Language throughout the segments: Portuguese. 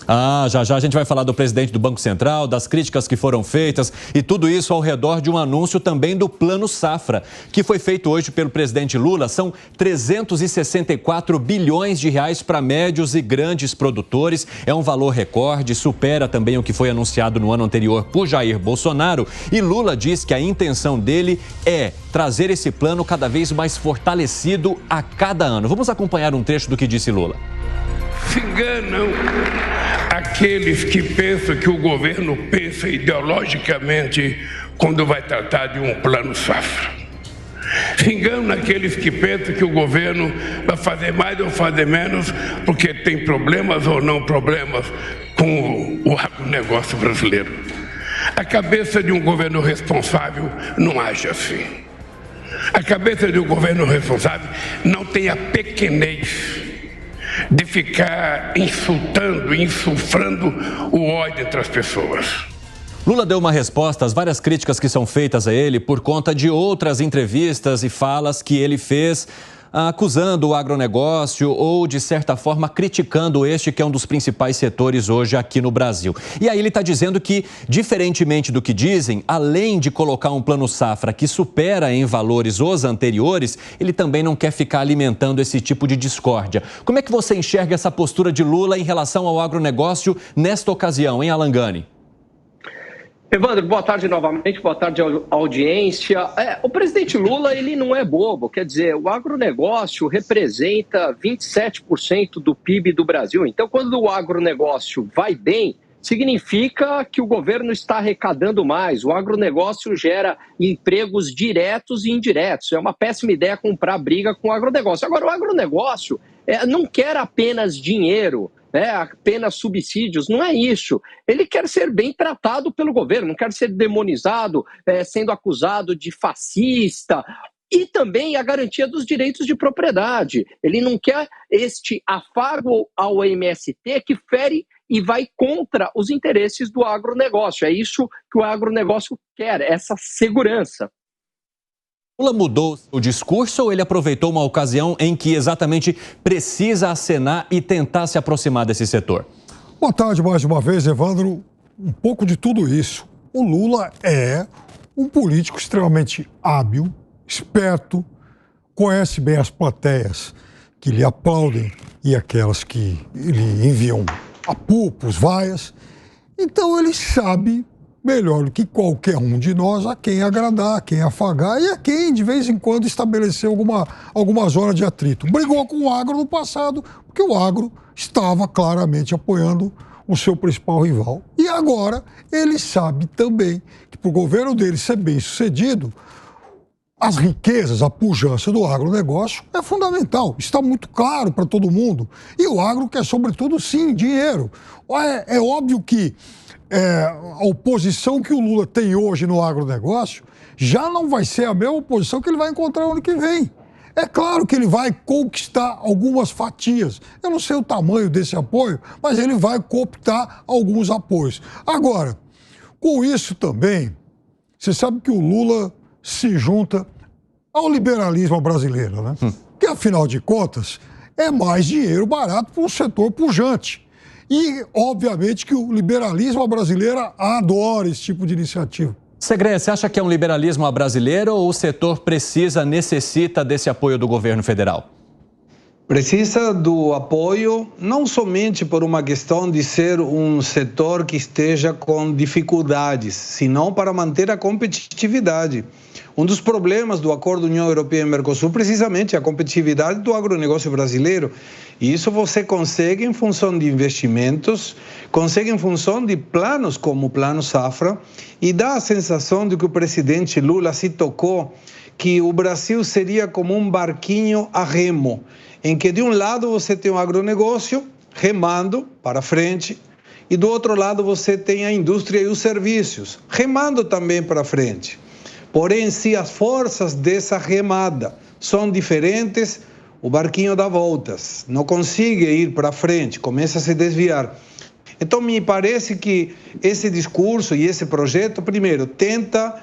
Já a gente vai falar do presidente do Banco Central, das críticas que foram feitas e tudo isso ao redor de um anúncio também do Plano Safra, que foi feito hoje pelo presidente Lula. São 364 bilhões de reais para médios e grandes produtores. É um valor recorde, supera também o que foi anunciado no ano anterior por Jair Bolsonaro. E Lula diz que a intenção dele é trazer esse plano cada vez mais fortalecido a cada ano. Vamos acompanhar um trecho do que disse Lula. Se enganam aqueles que pensam que o governo pensa ideologicamente quando vai tratar de um plano safra. Se enganam aqueles que pensam que o governo vai fazer mais ou fazer menos porque tem problemas ou não problemas com o agronegócio brasileiro. A cabeça de um governo responsável não age assim. A cabeça de um governo responsável não tem a pequenez de ficar insultando, insufrando o ódio entre as pessoas. Lula deu uma resposta às várias críticas que são feitas a ele por conta de outras entrevistas e falas que ele fez acusando o agronegócio ou, de certa forma, criticando este que é um dos principais setores hoje aqui no Brasil. E aí ele está dizendo que, diferentemente do que dizem, além de colocar um plano safra que supera em valores os anteriores, ele também não quer ficar alimentando esse tipo de discórdia. Como é que você enxerga essa postura de Lula em relação ao agronegócio nesta ocasião, hein, Alan Gani? Evandro, boa tarde novamente, boa tarde à audiência. O presidente Lula, ele não é bobo, quer dizer, o agronegócio representa 27% do PIB do Brasil. Então, quando o agronegócio vai bem, significa que o governo está arrecadando mais. O agronegócio gera empregos diretos e indiretos. É uma péssima ideia comprar briga com o agronegócio. Agora, o agronegócio não quer apenas dinheiro, apenas subsídios, não é isso. Ele quer ser bem tratado pelo governo, não quer ser demonizado, sendo acusado de fascista. E também a garantia dos direitos de propriedade. Ele não quer este afago ao MST que fere e vai contra os interesses do agronegócio. É isso que o agronegócio quer, essa segurança. Lula mudou o discurso ou ele aproveitou uma ocasião em que exatamente precisa acenar e tentar se aproximar desse setor? Boa tarde mais uma vez, Evandro. Um pouco de tudo isso. O Lula é um político extremamente hábil, esperto, conhece bem as plateias que lhe aplaudem e aquelas que lhe enviam apupos, vaias. Então ele sabe melhor do que qualquer um de nós a quem agradar, a quem afagar e a quem, de vez em quando, estabelecer alguma zona de atrito. Brigou com o agro no passado, porque o agro estava claramente apoiando o seu principal rival. E agora ele sabe também que para o governo dele ser bem sucedido, as riquezas, a pujança do agronegócio é fundamental. Está muito claro para todo mundo. E o agro quer, sobretudo, sim, dinheiro. É óbvio que a oposição que o Lula tem hoje no agronegócio já não vai ser a mesma oposição que ele vai encontrar ano que vem. É claro que ele vai conquistar algumas fatias. Eu não sei o tamanho desse apoio, mas ele vai cooptar alguns apoios. Agora, com isso também, você sabe que o Lula se junta ao liberalismo brasileiro, né? Que, afinal de contas, é mais dinheiro barato para um setor pujante. E, obviamente, que o liberalismo brasileiro adora esse tipo de iniciativa. Segre, você acha que é um liberalismo brasileiro ou o setor necessita desse apoio do governo federal? Precisa do apoio não somente por uma questão de ser um setor que esteja com dificuldades, senão para manter a competitividade. Um dos problemas do acordo União Europeia e Mercosul precisamente é a competitividade do agronegócio brasileiro. E isso você consegue em função de investimentos, consegue em função de planos como o Plano Safra, e dá a sensação de que o presidente Lula se tocou que o Brasil seria como um barquinho a remo, em que de um lado você tem o agronegócio remando para frente e do outro lado você tem a indústria e os serviços remando também para frente. Porém, se as forças dessa remada são diferentes, o barquinho dá voltas, não consegue ir para frente, começa a se desviar. Então, me parece que esse discurso e esse projeto, primeiro, tenta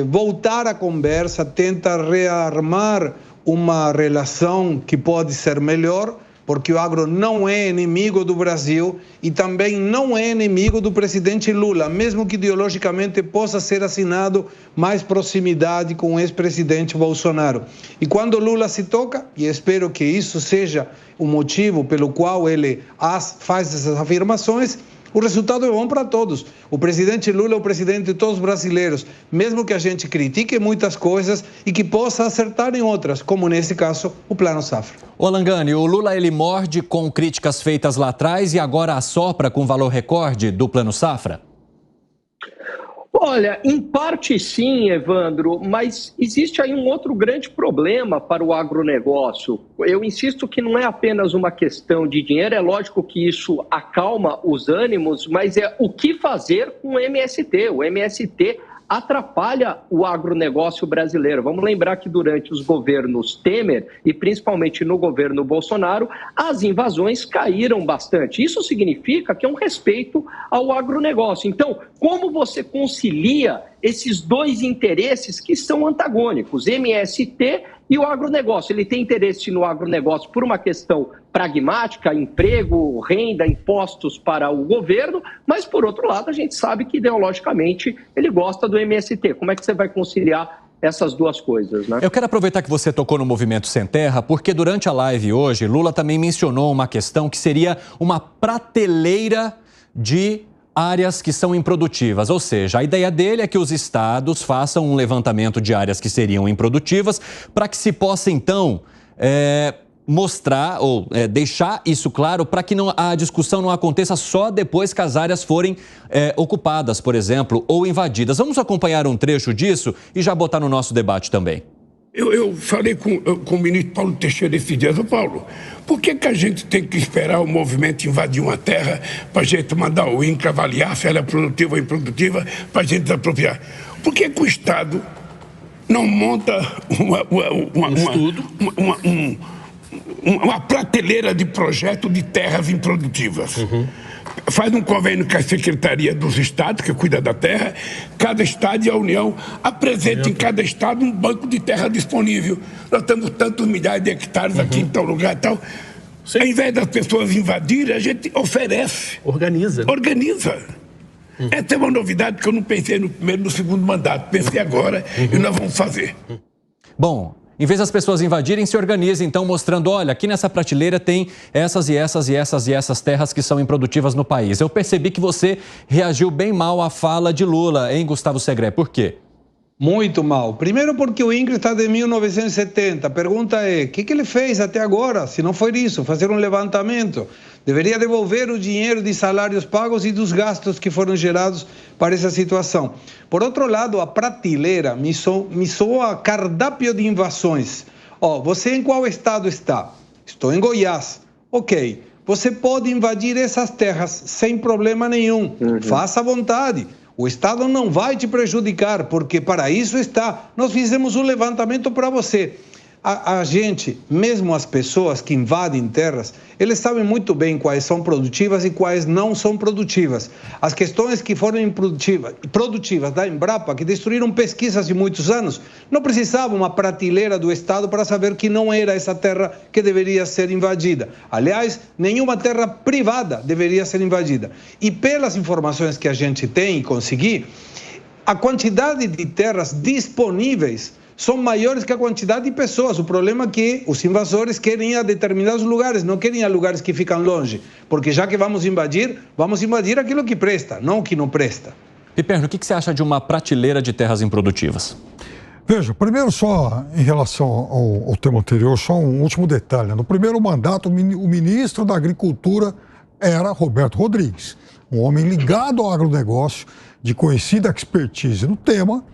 voltar à conversa, tenta rearmar uma relação que pode ser melhor, porque o agro não é inimigo do Brasil e também não é inimigo do presidente Lula, mesmo que ideologicamente possa ser assinado mais proximidade com o ex-presidente Bolsonaro. E quando Lula se toca, e espero que isso seja o motivo pelo qual ele faz essas afirmações, o resultado é bom para todos. O presidente Lula é o presidente de todos os brasileiros, mesmo que a gente critique muitas coisas e que possa acertar em outras, como nesse caso o Plano Safra. Ô Langani, o Lula ele morde com críticas feitas lá atrás e agora assopra com valor recorde do Plano Safra? Olha, em parte sim, Evandro, mas existe aí um outro grande problema para o agronegócio. Eu insisto que não é apenas uma questão de dinheiro, é lógico que isso acalma os ânimos, mas é o que fazer com o MST. O MST atrapalha o agronegócio brasileiro. Vamos lembrar que durante os governos Temer e principalmente no governo Bolsonaro, as invasões caíram bastante. Isso significa que é um respeito ao agronegócio. Então, como você concilia esses dois interesses que são antagônicos, MST e o agronegócio? Ele tem interesse no agronegócio por uma questão pragmática, emprego, renda, impostos para o governo, mas, por outro lado, a gente sabe que, ideologicamente, ele gosta do MST. Como é que você vai conciliar essas duas coisas, né? Eu quero aproveitar que você tocou no Movimento Sem Terra, porque durante a live hoje, Lula também mencionou uma questão que seria uma prateleira de áreas que são improdutivas, ou seja, a ideia dele é que os estados façam um levantamento de áreas que seriam improdutivas para que se possa, então, mostrar ou deixar isso claro para que a discussão não aconteça só depois que as áreas forem ocupadas, por exemplo, ou invadidas. Vamos acompanhar um trecho disso e já botar no nosso debate também. Eu falei com o ministro Paulo Teixeira esses dias. Paulo, por que a gente tem que esperar o movimento invadir uma terra para a gente mandar o INCRA avaliar se ela é produtiva ou improdutiva para a gente desapropriar? Por que o Estado não monta uma prateleira de projeto de terras improdutivas? Faz um convênio com a Secretaria dos Estados, que cuida da terra, cada estado e a União apresenta em cada estado um banco de terra disponível. Nós temos tantos milhares de hectares aqui em tal lugar e tal. Sim. Ao invés das pessoas invadirem, a gente oferece. Organiza. Essa é uma novidade que eu não pensei no primeiro e no segundo mandato. Pensei agora e nós vamos fazer. Bom, em vez das pessoas invadirem, se organizem, então, mostrando, olha, aqui nessa prateleira tem essas e essas terras que são improdutivas no país. Eu percebi que você reagiu bem mal à fala de Lula, hein, Gustavo Segré? Por quê? Muito mal. Primeiro porque o INCRA está de 1970. A pergunta é, o que ele fez até agora? Se não foi isso, fazer um levantamento. Deveria devolver o dinheiro de salários pagos e dos gastos que foram gerados para essa situação. Por outro lado, a prateleira me soa cardápio de invasões. Você em qual estado está? Estou em Goiás. Ok, você pode invadir essas terras sem problema nenhum. Faça à vontade. O Estado não vai te prejudicar, porque para isso está. Nós fizemos um levantamento para você. A gente, mesmo as pessoas que invadem terras, eles sabem muito bem quais são produtivas e quais não são produtivas. As questões que foram produtivas da Embrapa, que destruíram pesquisas de muitos anos, não precisavam uma prateleira do Estado para saber que não era essa terra que deveria ser invadida. Aliás, nenhuma terra privada deveria ser invadida. E pelas informações que a gente tem e conseguir, a quantidade de terras disponíveis são maiores que a quantidade de pessoas. O problema é que os invasores querem ir a determinados lugares, não querem ir a lugares que ficam longe. Porque já que vamos invadir aquilo que presta, não o que não presta. Piperno, o que você acha de uma prateleira de terras improdutivas? Veja, primeiro só em relação ao tema anterior, só um último detalhe. No primeiro mandato, o ministro da Agricultura era Roberto Rodrigues, um homem ligado ao agronegócio, de conhecida expertise no tema,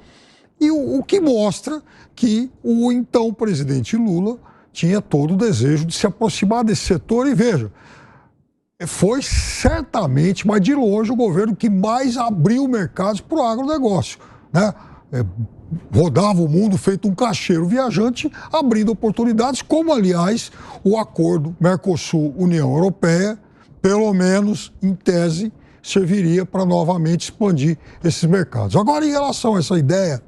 e o que mostra que o então presidente Lula tinha todo o desejo de se aproximar desse setor. E veja, foi certamente, mas de longe, o governo que mais abriu mercados para o agronegócio, né? Rodava o mundo feito um caixeiro viajante, abrindo oportunidades, como, aliás, o acordo Mercosul-União Europeia, pelo menos em tese, serviria para novamente expandir esses mercados. Agora, em relação a essa ideia,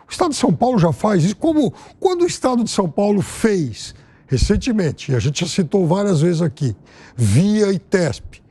o Estado de São Paulo já faz isso, como quando o Estado de São Paulo fez recentemente, e a gente já citou várias vezes aqui, Via e Tesp,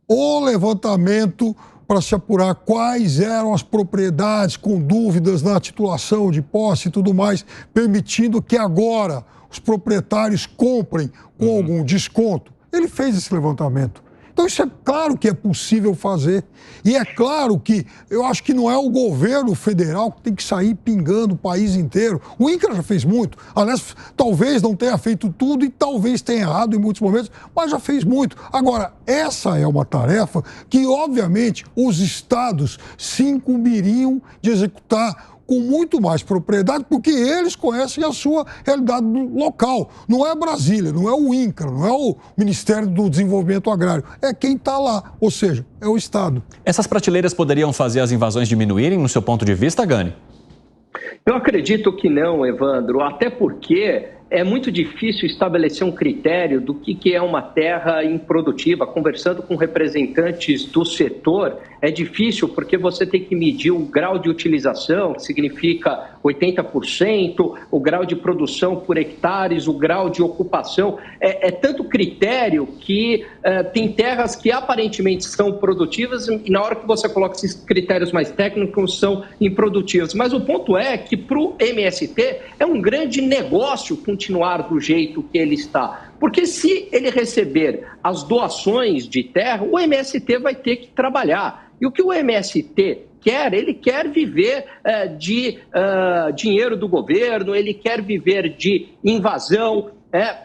o levantamento para se apurar quais eram as propriedades com dúvidas na titulação de posse e tudo mais, permitindo que agora os proprietários comprem com algum desconto. Ele fez esse levantamento. Então isso é claro que é possível fazer. E é claro que eu acho que não é o governo federal que tem que sair pingando o país inteiro. O INCRA já fez muito. Aliás, talvez não tenha feito tudo e talvez tenha errado em muitos momentos, mas já fez muito. Agora, essa é uma tarefa que, obviamente, os estados se incumbiriam de executar com muito mais propriedade, porque eles conhecem a sua realidade local. Não é Brasília, não é o INCRA, não é o Ministério do Desenvolvimento Agrário, é quem está lá, ou seja, é o Estado. Essas prateleiras poderiam fazer as invasões diminuírem, no seu ponto de vista, Gani? Eu acredito que não, Evandro, até porque é muito difícil estabelecer um critério do que é uma terra improdutiva. Conversando com representantes do setor, é difícil porque você tem que medir o grau de utilização, que significa 80%, o grau de produção por hectares, o grau de ocupação. É tanto critério que tem terras que aparentemente são produtivas e na hora que você coloca esses critérios mais técnicos são improdutivas. Mas o ponto é que para o MST é um grande negócio continuar do jeito que ele está. Porque se ele receber as doações de terra, o MST vai ter que trabalhar. E o que o MST quer? Ele quer viver de dinheiro do governo, ele quer viver de invasão,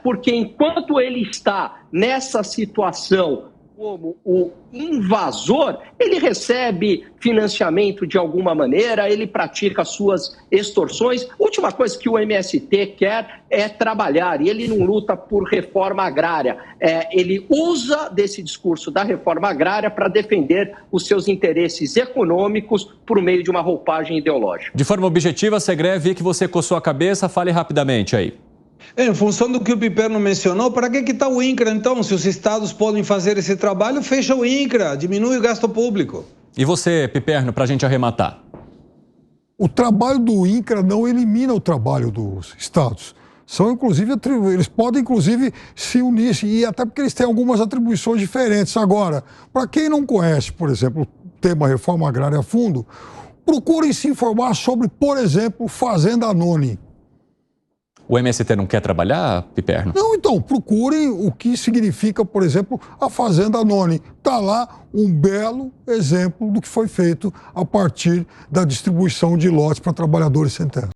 porque enquanto ele está nessa situação como o invasor, ele recebe financiamento de alguma maneira, ele pratica suas extorsões. A última coisa que o MST quer é trabalhar, e ele não luta por reforma agrária. Ele usa desse discurso da reforma agrária para defender os seus interesses econômicos por meio de uma roupagem ideológica. De forma objetiva, Segré, que você coçou a cabeça, fale rapidamente aí. Em função do que o Piperno mencionou, para que está o INCRA então? Se os estados podem fazer esse trabalho, fecha o INCRA, diminui o gasto público. E você, Piperno, para a gente arrematar? O trabalho do INCRA não elimina o trabalho dos estados. Eles podem, inclusive, se unir, e até porque eles têm algumas atribuições diferentes. Agora, para quem não conhece, por exemplo, o tema reforma agrária a fundo, procurem se informar sobre, por exemplo, Fazenda Anone. O MST não quer trabalhar, Piperno? Não, então, procurem o que significa, por exemplo, a Fazenda Anone. Está lá um belo exemplo do que foi feito a partir da distribuição de lotes para trabalhadores sem terra.